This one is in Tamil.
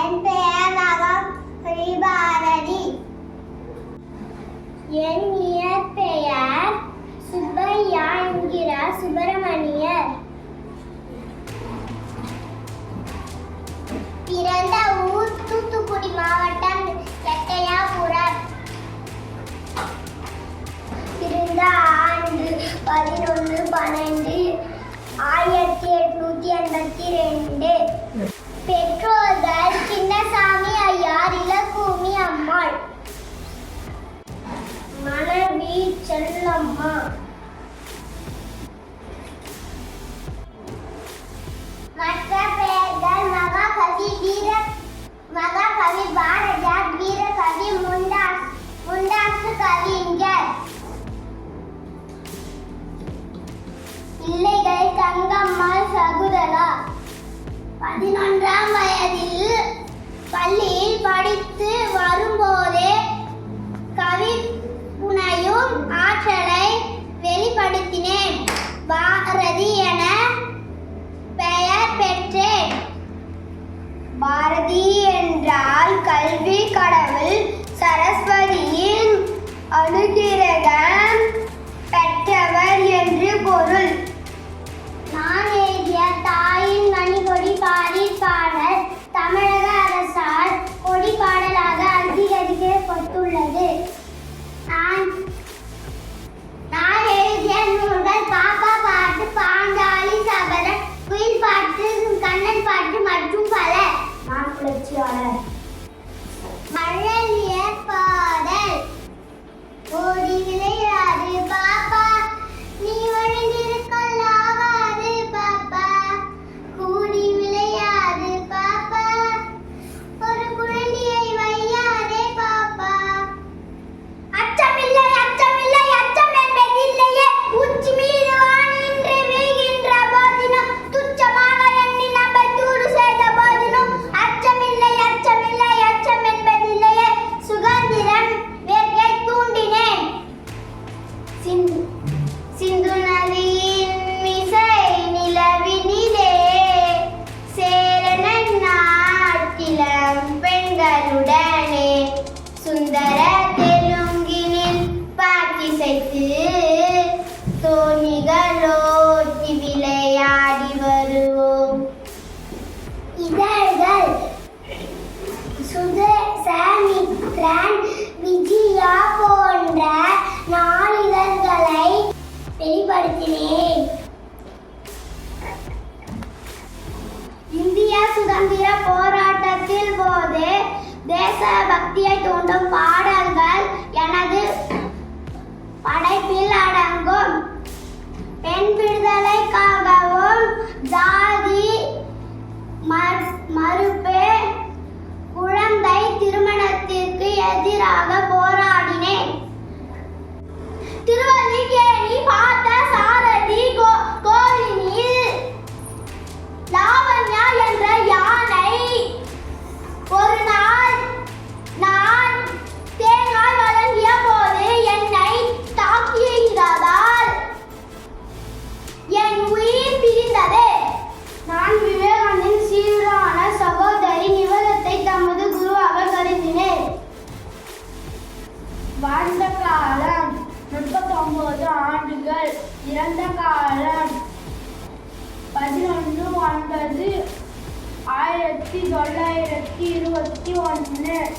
என் பெயர் ஸ்ரீபாரதி. என் இயற்பெயர் சுப்பையா என்கிறார் சுப்பிரமணியர். பிறந்த ஊர் தூத்துக்குடி மாவட்டம் எட்டயாபுரம். பிறந்த ஆண்டு 11/12/1882. பெற்றோர்கள் சின்னசாமி ஐயார், இலக்குமி அம்மாள். மனைவி செல்லம்மா. மற்ற பெயர்கள் மகாகவி பாரதியார், வீரகவி முண்டாசு கவிஞர். பிள்ளைகள் தங்கம்மாள், சகுந்தலா. 11ஆம் வயதில் பள்ளியில் படித்து வரும்போதே கவி புனையும் ஆற்றலை வெளிப்படுத்தினேன். பாரதி என பெயர் பெற்றேன். பாரதி என்றால் கல்வி கடவுள் சரஸ்வதியின் அனுகிரகம் பெற்றவர் என்று பொருள். நான் எழுதிய தாயின் மணிக்கொடி பாடல் தமிழக அரசால் கொடி பாடலாக அங்கீகரிக்கப்பட்டுள்ளது. நான் எழுதிய நூல்கள் பாப்பா பாட்டு, பாஞ்சாலி சபதம், குயில் பாட்டு, கண்ணன் பாட்டு மற்றும் பல. நான் புரட்சியாளர். மழலிய பாடல். ஓடி விளையாடு பாப்பா, நீ ஒழிந்திருக்கல்லாவாது பாப்பா, கூடி விளையாடு பாப்பா, ஒரு குழந்தையை வையாதே பாப்பா. அச்சமில்லை அச்சமில்லை அச்சம் என்பதில்லையே, உச்சி மீது வானின்று வீழ்கின்ற போதினும், துச்சமாக எண்ணி நம்மை தூடு செய்த போதினும், அச்சமில்லை அச்சமில்லை அச்சம் என்பதில்லையே, சுதந்திரம் வேட்கை தூண்டினேன். சிந்து நதியின் மிசை நிலவினிலே சேரன நாட்டிலம் பெண்களுடனே, சுந்தர தெலுங்கினில் பாட்டிசைத்து தோணிகளோட்டி விளையாடி வருவோம். இதழ்கள் சுதேசமித்ரன், விஜயா போன்ற நாளிதழ்களை வெளிப்படுத்தினேன். இந்திய சுதந்திர போராட்டத்தில் போது தேசபக்தியை தூண்டும் பாடல்கள் எனது படைப்பில் அடங்கும். பெண் விடுதலைக்காகவும், ஜாதி மறுப்பு, குழந்தை திருமணத்திற்கு எதிராக போராடினேன். திருவல்லிக்கேணி பார்த்த சாரதி கோவிலில் லாவண்யா என்ற யானை ஒரு நாள் நான் தேங்காய் வழங்கிய போது என்னை தாக்கியதால் என் உயிர் பிரிந்தது. நான் விவேகானந்தின் சீரான சகோதரி நிவேதத்தை தமது குருவாக கருதினேன். வாழ்ந்த காலம் 39 ஆண்டுகள். இறந்த காலம் 11/9/1921.